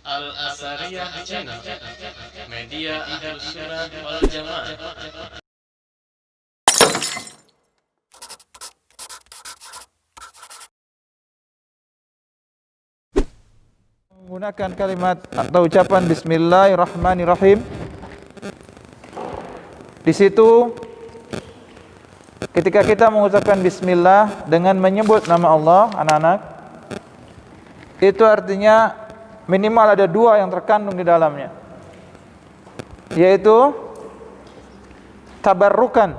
Al-Asariyah Channel, media Ahlus Sunnah wal Jamaah. Menggunakan kalimat atau ucapan Bismillahirrahmanirrahim. Di situ ketika kita mengucapkan Bismillah dengan menyebut nama Allah, anak-anak, itu artinya minimal ada dua yang terkandung di dalamnya, yaitu tabarrukan.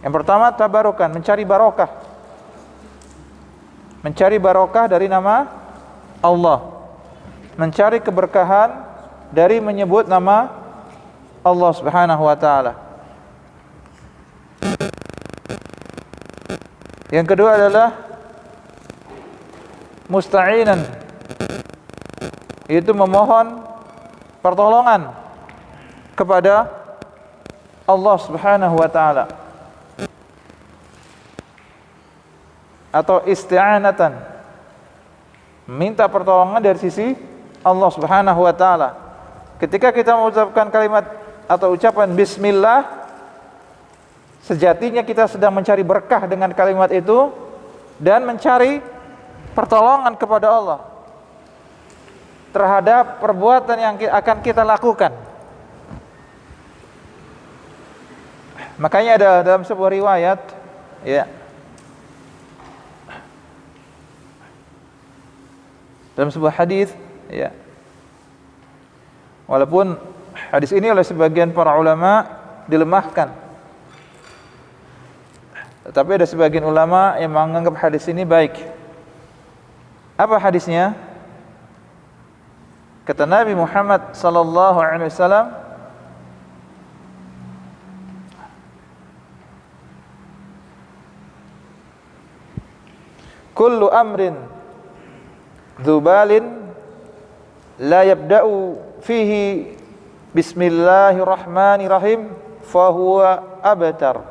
Yang pertama tabarrukan, mencari barokah, mencari barokah dari nama Allah, mencari keberkahan dari menyebut nama Allah Subhanahu wa taala. Yang kedua adalah musta'inan, yaitu memohon pertolongan kepada Allah Subhanahu wa taala, atau isti'anatan, minta pertolongan dari sisi Allah Subhanahu wa taala. Ketika kita mengucapkan kalimat atau ucapan bismillah, sejatinya kita sedang mencari berkah dengan kalimat itu dan mencari pertolongan kepada Allah terhadap perbuatan yang akan kita lakukan. Makanya ada dalam sebuah riwayat, ya, dalam sebuah hadis, ya, walaupun hadis ini oleh sebagian para ulama dilemahkan, tetapi ada sebagian ulama yang menganggap hadis ini baik. Apa hadisnya? Kata Nabi Muhammad sallallahu alaihi wasallam, kullu amrin dzubalin la yabda'u fihi bismillahirrahmanirrahim fahuwa abtar.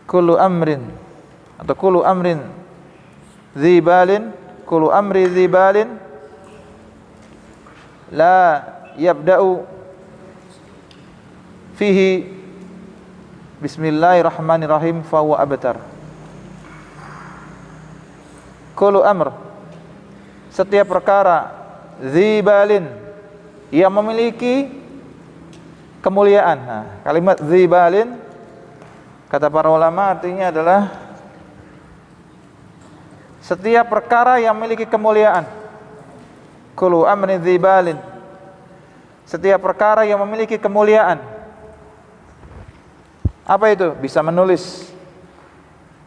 Kullu amrin atau kullu amrin dzibalin, kullu amri dzibalin la yabda'u fihi bismillahirrahmanirrahim fahuwa abtar. Kullu amr, setiap perkara, dzibalin, yang memiliki kemuliaan. Nah, kalimat dzibalin kata para ulama artinya adalah setiap perkara yang memiliki kemuliaan. Kullu amrin dzibalin, setiap perkara yang memiliki kemuliaan. Apa itu? Bisa menulis,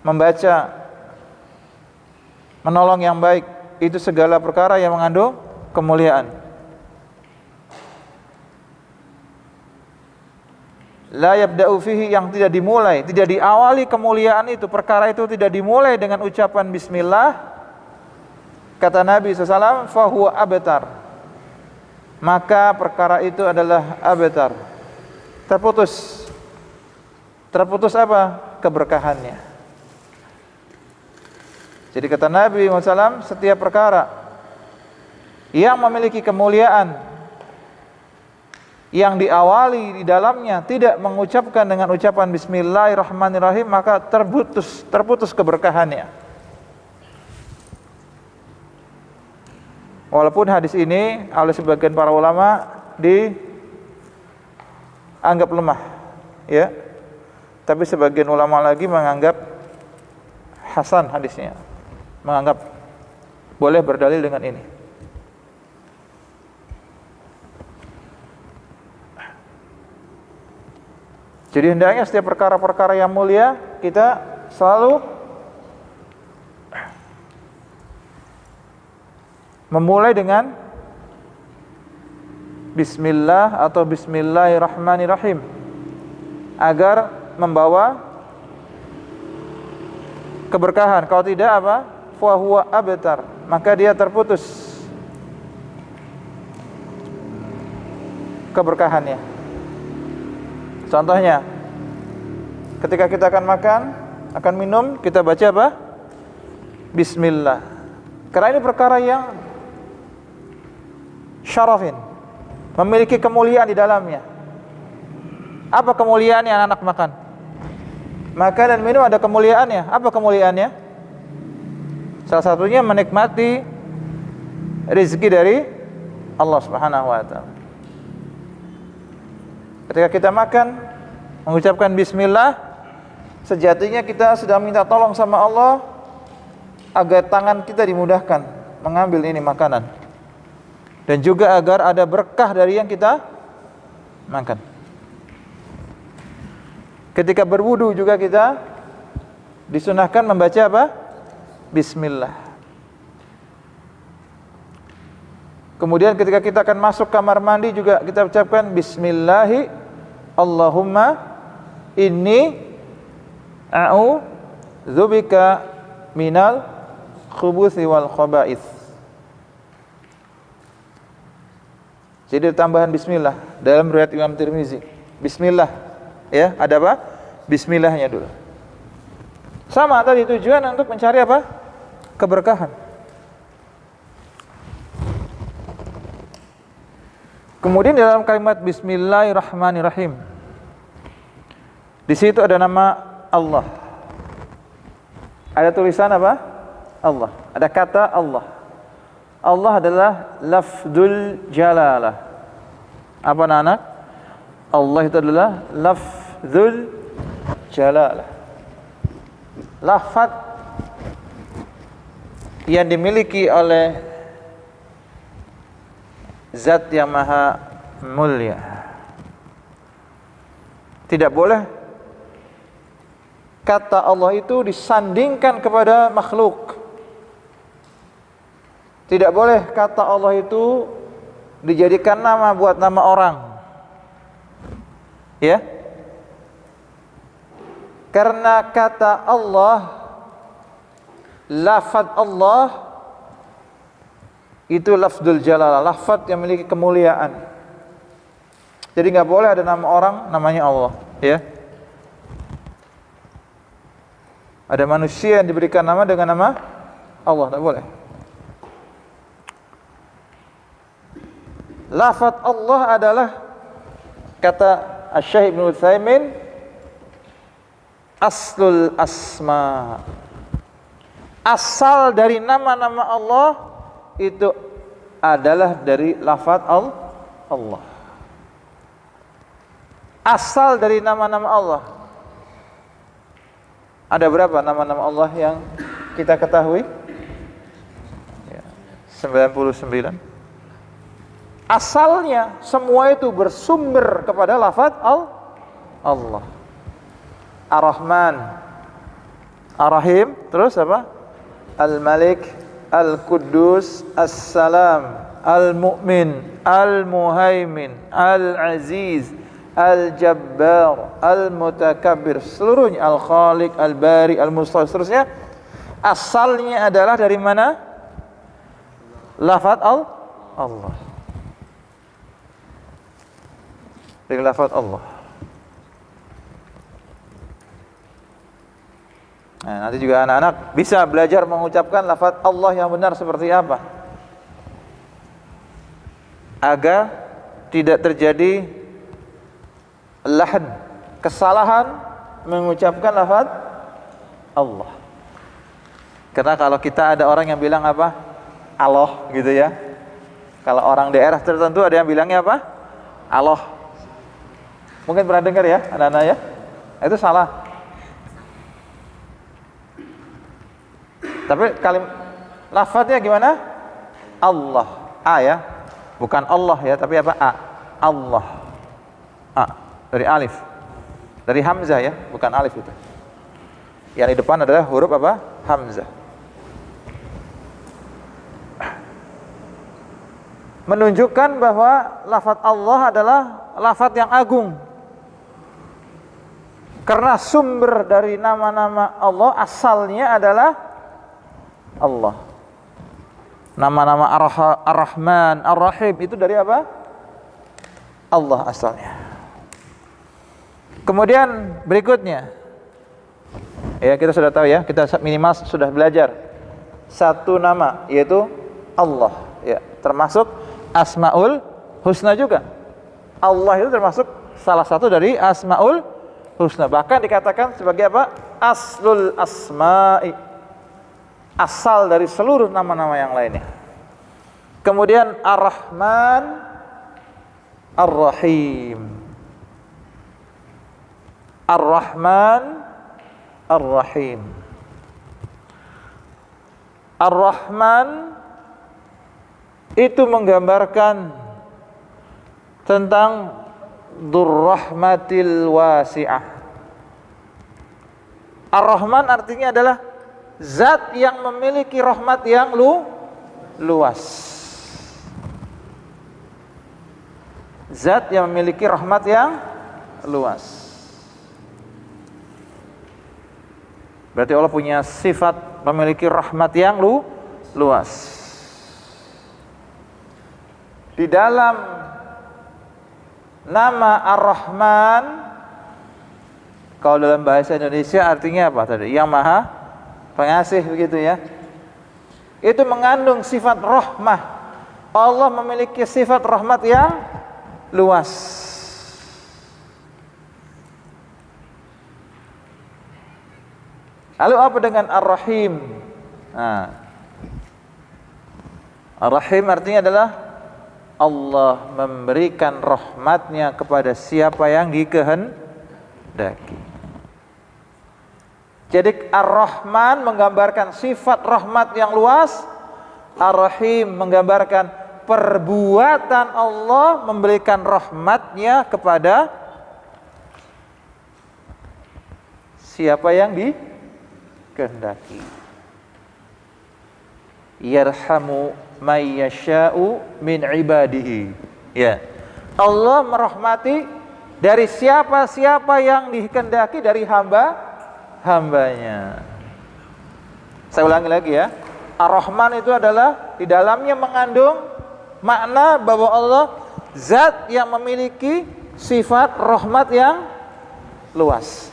membaca, menolong yang baik, itu segala perkara yang mengandung kemuliaan. La yabda'u fihi, yang tidak dimulai, tidak diawali kemuliaan itu, perkara itu tidak dimulai dengan ucapan bismillah. Kata Nabi SAW, fahuwa abtar, maka perkara itu adalah abtar, terputus. Terputus apa? Keberkahannya. Jadi kata Nabi SAW, setiap perkara yang memiliki kemuliaan, yang diawali di dalamnya tidak mengucapkan dengan ucapan bismillahirrahmanirrahim, maka terputus keberkahannya. Walaupun hadis ini oleh sebagian para ulama dianggap lemah, ya, tapi sebagian ulama lagi menganggap hasan hadisnya, menganggap boleh berdalil dengan ini. Jadi hendaknya setiap perkara-perkara yang mulia kita selalu memulai dengan bismillah atau bismillahirrahmanirrahim, agar membawa keberkahan. Kalau tidak apa? Fahuwa abtar, maka dia terputus keberkahannya. Contohnya, ketika kita akan makan, akan minum, kita baca apa? Bismillah. Karena ini perkara yang syarafin, memiliki kemuliaan di dalamnya. Apa kemuliaan yang anak makan? Makan dan minum ada kemuliaannya. Apa kemuliaannya? Salah satunya menikmati rezeki dari Allah Subhanahu wa taala. Ketika kita makan, mengucapkan bismillah, sejatinya kita sedang minta tolong sama Allah agar tangan kita dimudahkan mengambil ini makanan, dan juga agar ada berkah dari yang kita makan. Ketika berwudu juga kita disunahkan membaca apa? Bismillah. Kemudian ketika kita akan masuk kamar mandi juga kita ucapkan Bismillahi Allahumma inni a'udzubika minal khubuthi wal khaba'ith. Jadi tambahan bismillah dalam riwayat Imam Tirmizi. Bismillah, ya, ada apa? Bismillahnya dulu. Sama tadi tujuan untuk mencari apa? Keberkahan. Kemudian dalam kalimat Bismillahirrahmanirrahim, di situ ada nama Allah. Ada tulisan apa? Allah. Ada kata Allah. Allah adalah lafzul jalalah. Apa anak? Allah itu adalah lafzul jalalah. Lafaz yang dimiliki oleh Zat yang maha mulia. Tidak boleh kata Allah itu disandingkan kepada makhluk. Tidak boleh kata Allah itu dijadikan nama buat nama orang. Ya. Karena kata Allah, lafaz Allah itu lafzul jalalah, lafaz yang memiliki kemuliaan. Jadi nggak boleh ada nama orang namanya Allah, ya. Ada manusia yang diberikan nama dengan nama Allah, tak boleh. Lafaz Allah adalah, kata Asy-Syaikh Ibnu Utsaimin, aslul asma. Asal dari nama-nama Allah itu adalah dari lafaz Allah. Asal dari nama-nama Allah. Ada berapa nama-nama Allah yang kita ketahui? 99. Asalnya semua itu bersumber kepada lafaz Allah. Ar-Rahman, Ar-Rahim, terus apa? Al-Malik, Al-Quddus, As-Salam, Al-Mu'min, Al-Muhaimin, Al-Aziz, Al-Jabbar, Al-Mutakabbir, seluruhnya, Al-Khaliq, Al-Bari, Al-Mustahil, seterusnya. Asalnya adalah dari mana? Lafaz Allah. Dari lafaz Allah. Nah, nanti juga anak-anak bisa belajar mengucapkan lafaz Allah yang benar seperti apa, agar tidak terjadi lahan, kesalahan mengucapkan lafaz Allah. Karena kalau kita ada orang yang bilang apa? Allah gitu ya. Kalau orang daerah tertentu ada yang bilangnya apa? Allah. Mungkin pernah dengar ya anak-anak ya? Itu salah. Tapi lafadznya gimana? Allah. A ya. Bukan Allah ya, tapi apa? A. Allah. A. Dari alif. Dari hamzah ya, bukan alif itu. Yang di depan adalah huruf apa? Hamzah. Menunjukkan bahwa lafaz Allah adalah lafaz yang agung. Karena sumber dari nama-nama Allah asalnya adalah Allah. Nama-nama Ar-Rahman, Ar-Rahim itu dari apa? Allah asalnya. Kemudian berikutnya, ya kita sudah tahu ya, kita minimal sudah belajar satu nama, yaitu Allah. Ya, termasuk Asmaul Husna juga. Allah itu termasuk salah satu dari Asmaul Husna. Bahkan dikatakan sebagai apa? Aslul asma'i. Asal dari seluruh nama-nama yang lainnya. Kemudian Ar-Rahman Ar-Rahim. Ar-Rahman Ar-Rahim. Ar-Rahman itu menggambarkan tentang Dzur-Rahmatil Wasi'ah. Ar-Rahman artinya adalah zat yang memiliki rahmat yang luas. Zat yang memiliki rahmat yang luas. Berarti Allah punya sifat memiliki rahmat yang luas. Di dalam nama Ar-Rahman, kalau dalam bahasa Indonesia artinya apa tadi? Yang Maha Pengasih, begitu ya. Itu mengandung sifat rahmah. Allah memiliki sifat rahmat yang luas. Lalu apa dengan Ar-Rahim? Nah, Ar-Rahim artinya adalah Allah memberikan rahmatnya kepada siapa yang dikehendaki. Jadi Ar-Rahman menggambarkan sifat rahmat yang luas. Ar-Rahim menggambarkan perbuatan Allah memberikan rahmatnya kepada siapa yang dikehendaki. Yarhamu may yasha'u min ibadihi. Ya. Allah merahmati dari siapa-siapa yang dikehendaki dari hambanya. Saya ulangi lagi ya. Ar-Rahman itu adalah di dalamnya mengandung makna bahwa Allah zat yang memiliki sifat rahmat yang luas.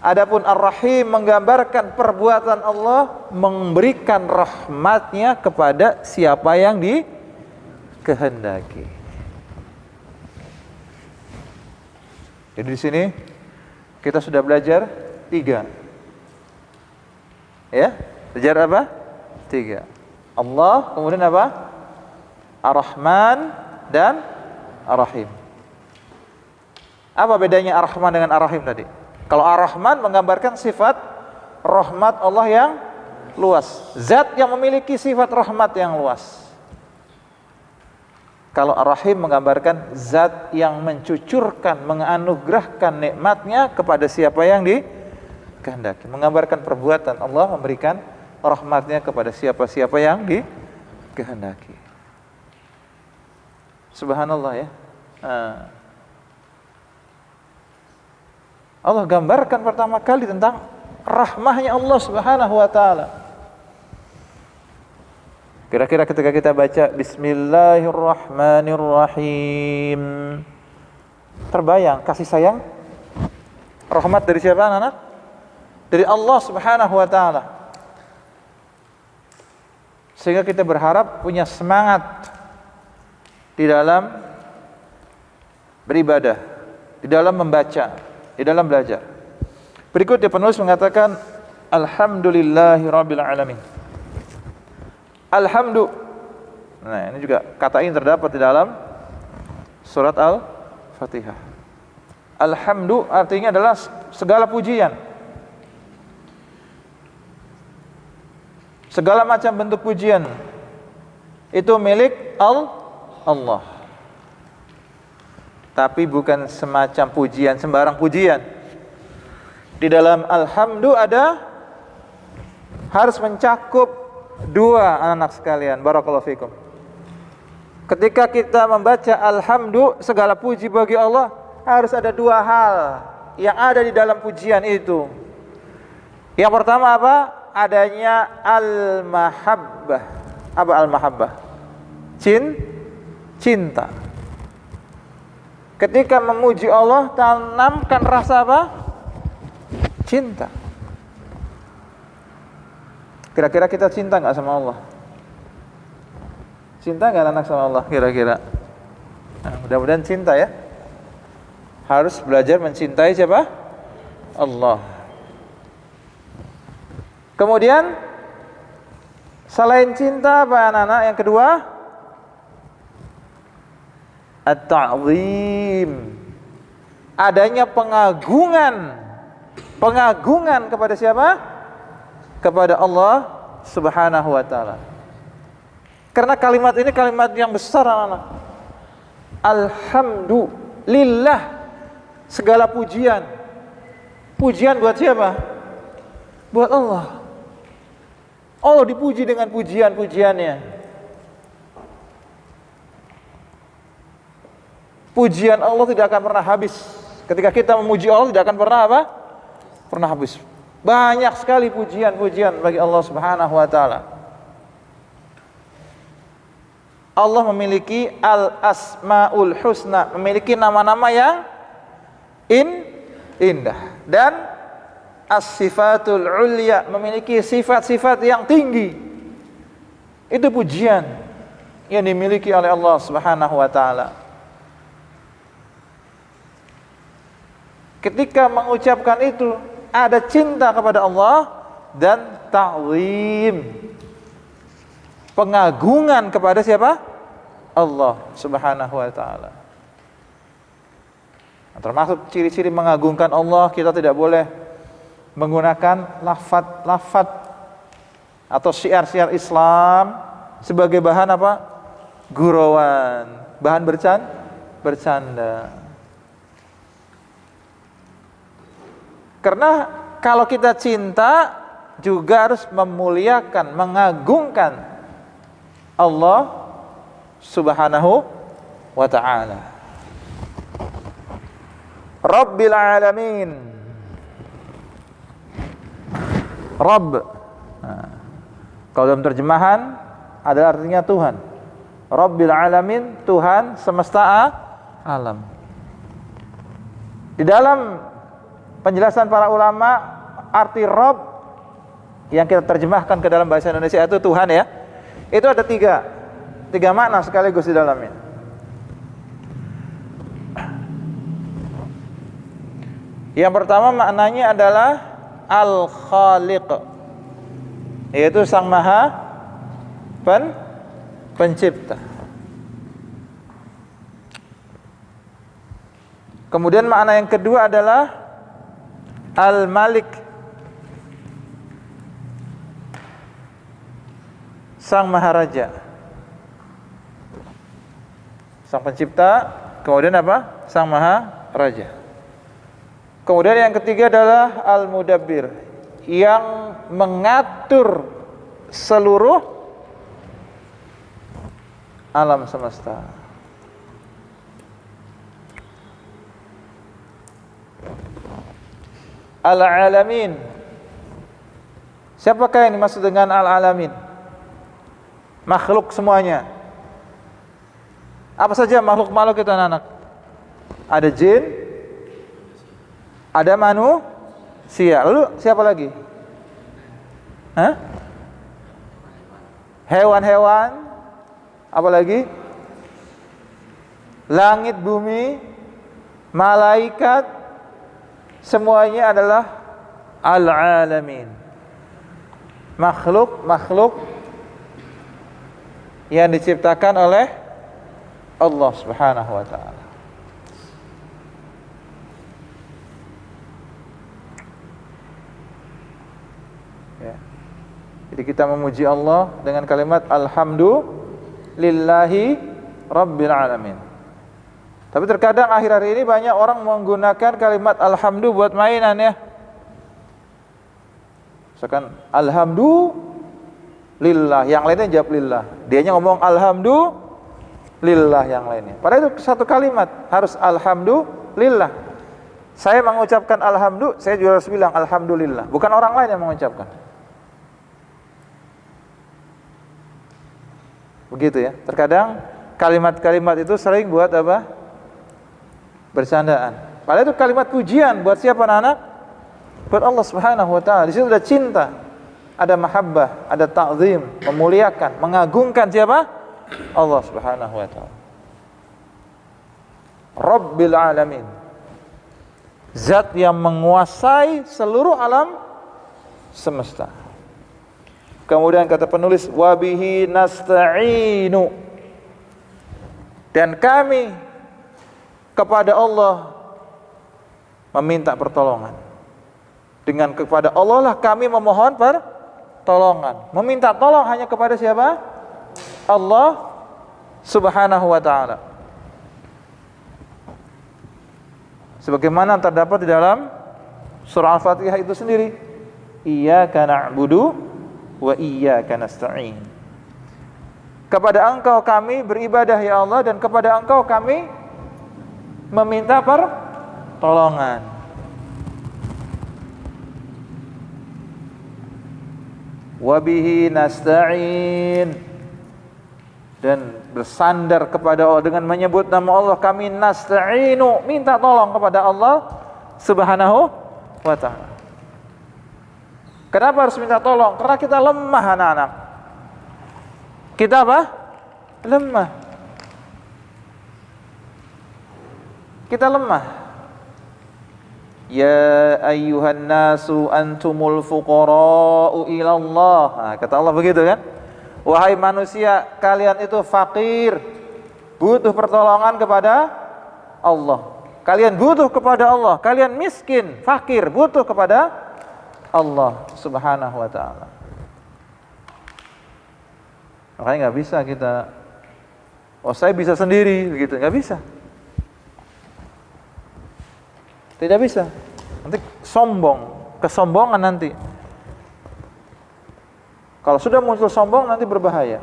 Adapun Ar-Rahim menggambarkan perbuatan Allah memberikan rahmatnya kepada siapa yang dikehendaki. Jadi di sini kita sudah belajar 3. Ya, belajar apa? 3. Allah, kemudian apa? Ar-Rahman dan Ar-Rahim. Apa bedanya Ar-Rahman dengan Ar-Rahim tadi? Kalau Ar-Rahman menggambarkan sifat rahmat Allah yang luas, zat yang memiliki sifat rahmat yang luas. Kalau Ar-Rahim menggambarkan zat yang mencucurkan, menganugerahkan nikmatnya kepada siapa yang dikehendaki. Menggambarkan perbuatan Allah memberikan rahmatnya kepada siapa-siapa yang dikehendaki. Subhanallah ya. Allah gambarkan pertama kali tentang rahmahnya Allah Subhanahu wa taala. Kira-kira ketika kita baca Bismillahirrahmanirrahim, terbayang kasih sayang, rahmat dari siapa anak-anak? Dari Allah Subhanahu wa taala. Sehingga kita berharap punya semangat di dalam beribadah, di dalam membaca, di dalam belajar. Berikutnya penulis mengatakan Alhamdulillahirabbil alamin. Alhamdu. Nah, ini juga kata ini terdapat di dalam surat Al-Fatihah. Alhamdu artinya adalah segala pujian. Segala macam bentuk pujian itu milik Allah. Tapi bukan semacam pujian, sembarang pujian. Di dalam alhamdu ada harus mencakup 2 anak-anak sekalian. Barakallahu fikum. Ketika kita membaca alhamdu, segala puji bagi Allah, harus ada 2 hal yang ada di dalam pujian itu. Yang pertama apa? Adanya al-mahabbah. Apa al-mahabbah? Cinta. Ketika memuji Allah, tanamkan rasa apa? Cinta. Kira-kira kita cinta nggak sama Allah? Cinta nggak anak sama Allah kira-kira? Nah, mudah-mudahan cinta ya. Harus belajar mencintai siapa? Allah. Kemudian selain cinta apa anak-anak? Yang kedua, at-ta'zim. Adanya pengagungan. Pengagungan kepada siapa? Kepada Allah Subhanahu wa taala. Karena kalimat ini kalimat yang besar anak-anak. Alhamdulillah, segala pujian. Pujian buat siapa? Buat Allah. Allah dipuji dengan pujian-pujiannya. Pujian Allah tidak akan pernah habis. Ketika kita memuji Allah tidak akan pernah apa? Pernah habis. Banyak sekali pujian-pujian bagi Allah Subhanahu wa taala. Allah memiliki al-asmaul husna, memiliki nama-nama yang indah, dan as-sifatul ulya, memiliki sifat-sifat yang tinggi. Itu pujian yang dimiliki oleh Allah Subhanahu wa taala. Ketika mengucapkan itu ada cinta kepada Allah dan ta'zim, pengagungan kepada siapa? Allah Subhanahu wa taala. Termasuk ciri-ciri mengagungkan Allah, kita tidak boleh menggunakan lafaz atau syiar-syiar Islam sebagai bahan apa? Gurauan, bahan bercanda. Karena kalau kita cinta juga harus memuliakan, mengagungkan Allah Subhanahu wa ta'ala. Rabbil alamin. Rabb. Nah, kalau dalam terjemahan adalah artinya Tuhan. Rabbil alamin, Tuhan semesta alam. Di dalam penjelasan para ulama, arti Rabb yang kita terjemahkan ke dalam bahasa Indonesia itu Tuhan ya. Itu ada tiga makna sekaligus di dalamnya. Yang pertama maknanya adalah Al-Khaliq, yaitu Sang Maha Pencipta. Kemudian makna yang kedua adalah Al-Malik, Sang Maharaja, Sang Pencipta. Kemudian apa? Sang Maharaja. Kemudian yang ketiga adalah Al-Mudabbir, yang mengatur seluruh alam semesta. Al-Alamin. Siapakah yang dimaksud dengan Al-Alamin? Makhluk semuanya. Apa saja makhluk-makhluk itu anak-anak? Ada jin, ada manusia. Lalu siapa lagi? Hah? Hewan-hewan. Apa lagi? Langit, bumi, malaikat, semuanya adalah al-alamin. Makhluk-makhluk yang diciptakan oleh Allah Subhanahu wa taala. Ya. Jadi kita memuji Allah dengan kalimat alhamdulillahi rabbil alamin. Tapi terkadang akhir-akhir ini banyak orang menggunakan kalimat alhamdulillah buat mainan ya. Misalkan alhamdulillah, yang lainnya jawab lillah. Dianya ngomong alhamdulillah yang lainnya. Padahal itu satu kalimat, harus alhamdulillah. Saya mengucapkan alhamdulillah, saya juga harus bilang alhamdulillah, bukan orang lain yang mengucapkan. Begitu ya. Terkadang kalimat-kalimat itu sering buat apa? Bercandaan. Padahal itu kalimat pujian buat siapa anak-anak? Buat Allah Subhanahu wa taala. Di situ ada cinta, ada mahabbah, ada ta'zim, memuliakan, mengagungkan siapa? Allah Subhanahu wa taala. Rabbil alamin. Zat yang menguasai seluruh alam semesta. Kemudian kata penulis, wabihi nasta'inu, dan kami kepada Allah meminta pertolongan. Dengan kepada Allah lah kami memohon pertolongan. Meminta tolong hanya kepada siapa? Allah Subhanahu wa taala. Sebagaimana terdapat di dalam surah Al-Fatihah itu sendiri. Iyyaka na'budu wa iyyaka nasta'in. Kepada Engkau kami beribadah ya Allah, dan kepada Engkau kami meminta pertolongan. Wa bihi nasta'in, dan bersandar kepada Allah dengan menyebut nama Allah, kami nasta'inu, minta tolong kepada Allah Subhanahu wa ta'ala. Kenapa harus minta tolong? Karena kita lemah anak-anak. Kita apa? Lemah. Kita lemah. Ya ayyuhan nasu antumul fuqara'u ilallah. Nah, kata Allah begitu kan? Wahai manusia, kalian itu fakir, butuh pertolongan kepada Allah. Kalian butuh kepada Allah. Kalian miskin, fakir, butuh kepada Allah Subhanahu wa ta'ala. Makanya nggak bisa kita, oh saya bisa sendiri, begitu, nggak bisa. Tidak bisa. Nanti sombong, kesombongan nanti. Kalau sudah muncul sombong nanti berbahaya.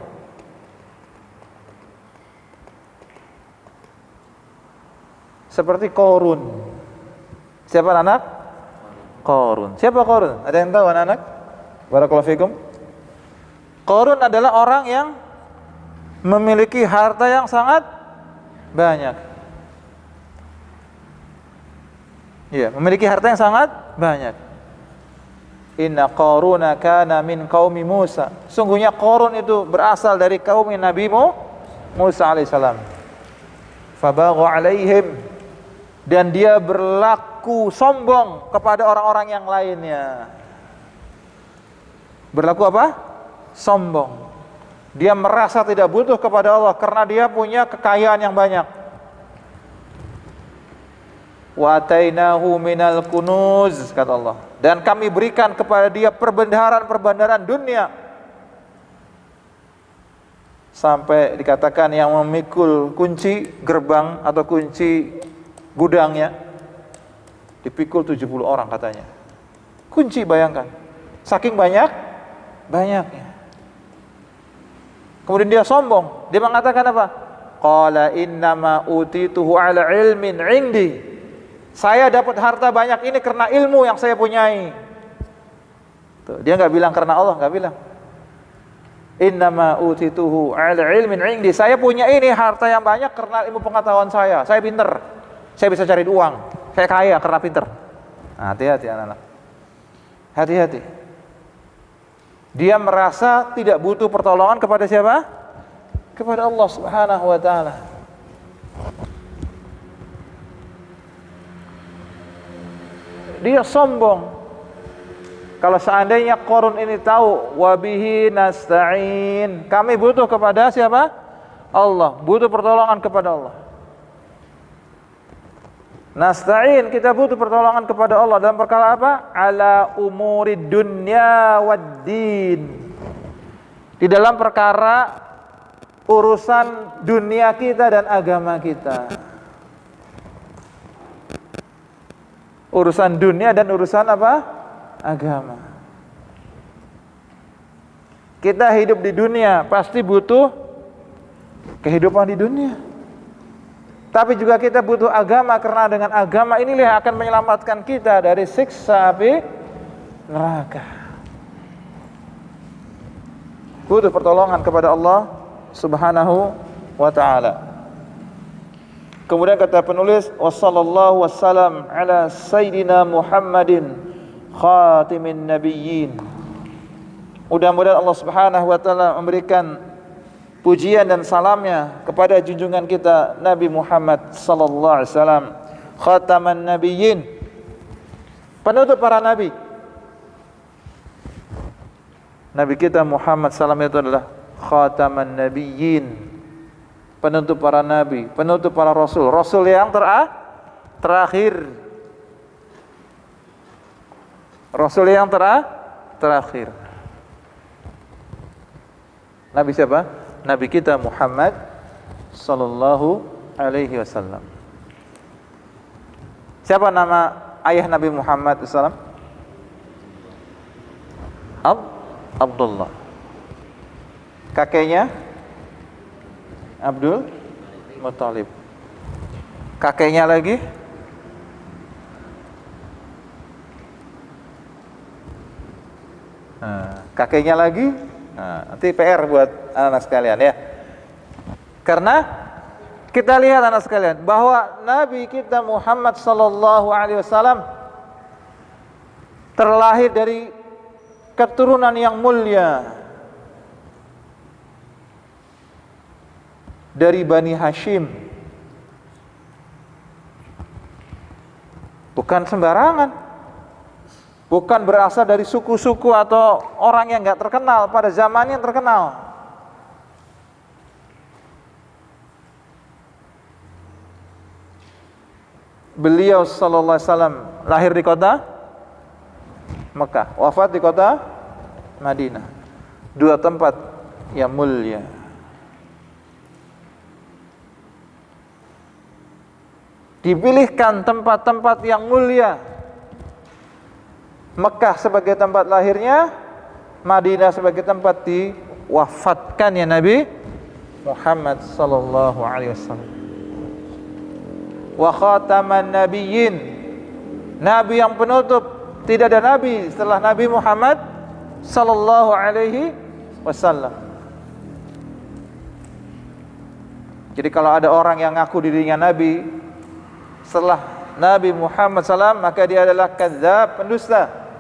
Seperti Qarun. Siapa anak? Qarun. Siapa Qarun? Ada yang tahu anak-anak? Barakallahu fikum. Qarun adalah orang yang memiliki harta yang sangat banyak. Iya, memiliki harta yang sangat banyak. Inna Qaruna kana min qaumi Musa. Sungguhnya Qarun itu berasal dari kaum Nabi Musa alaihissalam. Fabagha alaihim, dan dia berlaku sombong kepada orang-orang yang lainnya. Berlaku apa? Sombong. Dia merasa tidak butuh kepada Allah karena dia punya kekayaan yang banyak. Wa atainahu minal kunuz, kata Allah, dan kami berikan kepada dia perbendaharaan-perbendaharaan dunia, sampai dikatakan yang memikul kunci gerbang atau kunci gudangnya dipikul 70 orang katanya. Kunci, bayangkan, saking banyaknya. Kemudian dia sombong, dia mengatakan apa? Qala innama utituhu ala ilmin indi. Saya dapat harta banyak ini karena ilmu yang saya punyai. Tuh, dia nggak bilang karena Allah, nggak bilang. Innama utituhu ala ilmin indi. Saya punya ini harta yang banyak karena ilmu pengetahuan saya. Saya pinter. Saya bisa cari uang. Saya kaya karena pinter. Nah, hati-hati anak-anak. Hati-hati. Dia merasa tidak butuh pertolongan kepada siapa? Kepada Allah Subhanahu wa ta'ala. Dia sombong. Kalau seandainya Qarun ini tahu, wabihi nasta'in, kami butuh kepada siapa? Allah, butuh pertolongan kepada Allah. Nasta'in, kita butuh pertolongan kepada Allah dalam perkara apa? Ala umuri dunya waddin. Di dalam perkara urusan dunia kita dan agama kita. Urusan dunia dan urusan apa? Agama. Kita hidup di dunia pasti butuh kehidupan di dunia. Tapi juga kita butuh agama, karena dengan agama inilah yang akan menyelamatkan kita dari siksa api neraka. Butuh pertolongan kepada Allah Subhanahu wa ta'ala. Kemudian kata penulis, wassallallahu wassalam ala sayyidina Muhammadin khatimin nabiyyin. Mudah-mudahan Allah Subhanahu wa taala memberikan pujian dan salamnya kepada junjungan kita Nabi Muhammad sallallahu alaihi wasallam, khataman nabiyyin, penutup para nabi. Nabi kita Muhammad sallallahu itu adalah khataman nabiyyin, penutup para nabi, penutup para rasul, rasul yang terakhir. Rasul yang terakhir. Nabi siapa? Nabi kita Muhammad sallallahu alaihi wasallam. Siapa nama ayah Nabi Muhammad sallallahu alaihi wasallam? Abdullah. Kakeknya Abdul Muthalib. Kakeknya lagi kakeknya lagi. Nanti PR buat anak-anak sekalian ya. Karena kita lihat anak sekalian bahwa Nabi kita Muhammad sallallahu alaihi wasallam terlahir dari keturunan yang mulia, dari Bani Hashim. Bukan sembarangan. Bukan berasal dari suku-suku atau orang yang enggak terkenal pada zamannya yang terkenal. Beliau sallallahu alaihi wasallam lahir di kota Mekah, wafat di kota Madinah. Dua tempat yang mulia. Dipilihkan tempat-tempat yang mulia. Mekah sebagai tempat lahirnya, Madinah sebagai tempat diwafatkannya Nabi Muhammad sallallahu alaihi wasallam. Wa khataman nabiyyin, nabi yang penutup, tidak ada nabi setelah Nabi Muhammad sallallahu alaihi wasallam. Jadi kalau ada orang yang ngaku dirinya nabi setelah Nabi Muhammad SAW, maka dia adalah kadzdzab, pendusta.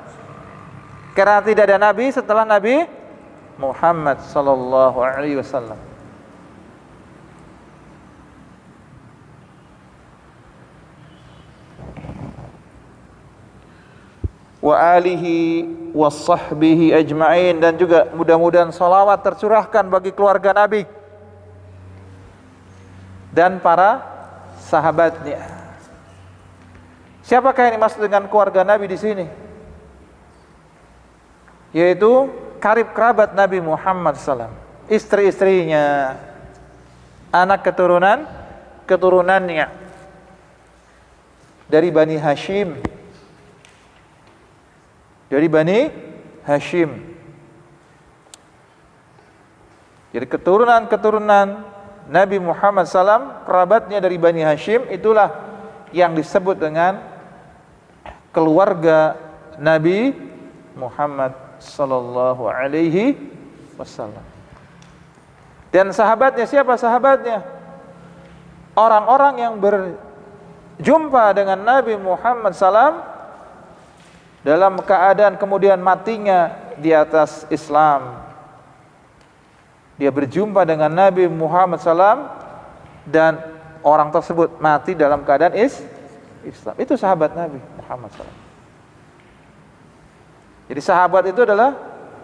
Karena tidak ada nabi setelah Nabi Muhammad sallallahu alaihi wasallam. Wa alihi wa sahbihi ajma'in, dan juga mudah-mudahan salawat tercurahkan bagi keluarga Nabi dan para sahabatnya. Siapakah yang dimaksud dengan keluarga Nabi di sini? Yaitu karib kerabat Nabi Muhammad SAW, istri-istrinya, anak keturunannya dari Bani Hashim, Jadi keturunan Nabi Muhammad SAW, kerabatnya dari Bani Hashim, itulah yang disebut dengan keluarga Nabi Muhammad sallallahu alaihi wasallam. Dan sahabatnya, siapa sahabatnya? Orang-orang yang berjumpa dengan Nabi Muhammad SAW dalam keadaan kemudian matinya di atas Islam. Dia berjumpa dengan Nabi Muhammad SAW dan orang tersebut mati dalam keadaan Islam. Itu sahabat Nabi Muhammad SAW. Jadi sahabat itu adalah,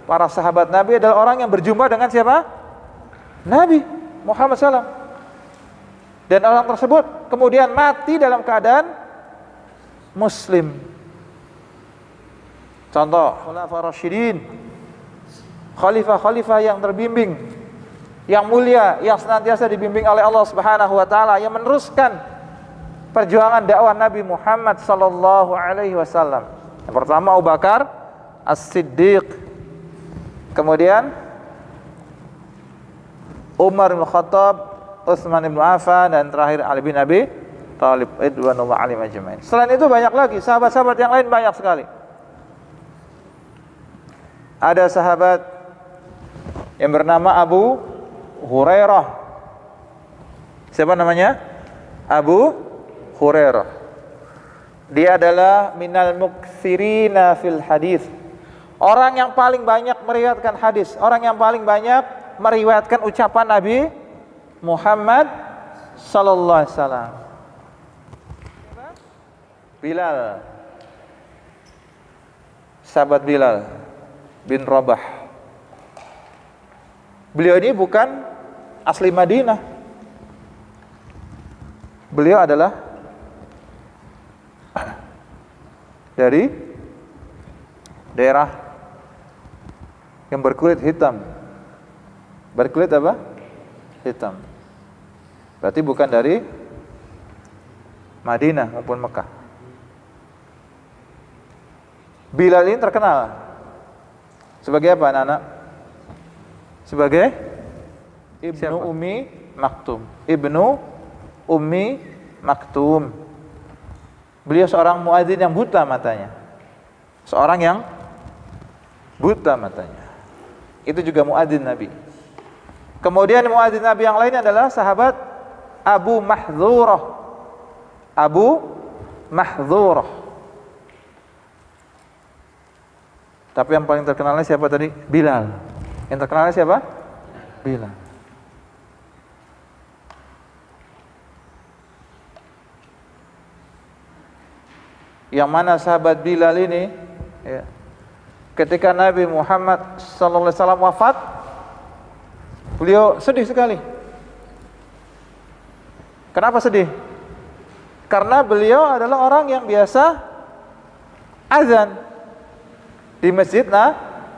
para sahabat Nabi adalah orang yang berjumpa dengan siapa? Nabi Muhammad SAW. Dan orang tersebut kemudian mati dalam keadaan Muslim. Contoh, Khulafaur Rasyidin, khalifah-khalifah yang terbimbing, yang mulia, yang senantiasa dibimbing oleh Allah Subhanahu wa taala, yang meneruskan perjuangan dakwah Nabi Muhammad sallallahu alaihi wasallam. Yang pertama Abu Bakar As-Siddiq, kemudian Umar bin Khattab, Utsman bin Affan, dan terakhir Ali bin Abi Thalib radhiyallahu anhum ajmain. Selain itu banyak lagi sahabat-sahabat yang lain, banyak sekali. Ada sahabat yang bernama Abu Hurairah. Siapa namanya? Abu Hurairah. Dia adalah minal muktsirina fil hadis. Orang yang paling banyak meriwayatkan hadis, orang yang paling banyak meriwayatkan ucapan Nabi Muhammad sallallahu alaihi wasallam. Bilal, sahabat Bilal bin Rabah. Beliau ini bukan asli Madinah. Beliau adalah dari daerah yang berkulit hitam. Berkulit apa? Hitam. Berarti bukan dari Madinah maupun Mekah. Bilal ini terkenal sebagai apa anak-anak? Sebagai Ibnu Ummi Maktum. Ibnu Ummi Maktum. Beliau seorang muadzin yang buta matanya. Seorang yang buta matanya. Itu juga muadzin Nabi. Kemudian muadzin Nabi yang lain adalah sahabat Abu Mahdzurah. Abu Mahdzurah. Tapi yang paling terkenalnya siapa tadi? Bilal. Yang terkenalnya siapa? Bilal. Yang mana sahabat Bilal ini ya, ketika Nabi Muhammad sallallahu alaihi wasallam wafat, beliau sedih sekali. Kenapa sedih? Karena beliau adalah orang yang biasa azan di masjid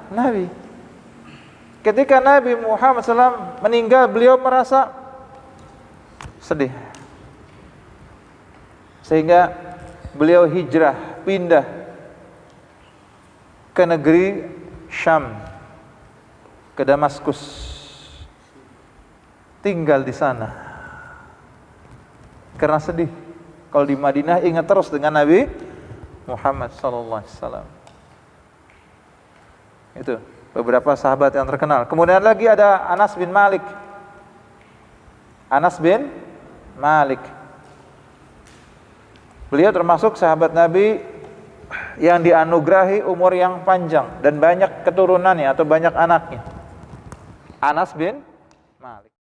Nabi. Ketika Nabi Muhammad SAW meninggal, beliau merasa sedih. Sehingga beliau hijrah, pindah ke negeri Syam, ke Damaskus. Tinggal di sana. Karena sedih. Kalau di Madinah ingat terus dengan Nabi Muhammad SAW. Itu beberapa sahabat yang terkenal. Kemudian lagi ada Anas bin Malik. Anas bin Malik. Beliau termasuk sahabat Nabi yang dianugerahi umur yang panjang dan banyak keturunannya atau banyak anaknya. Anas bin Malik.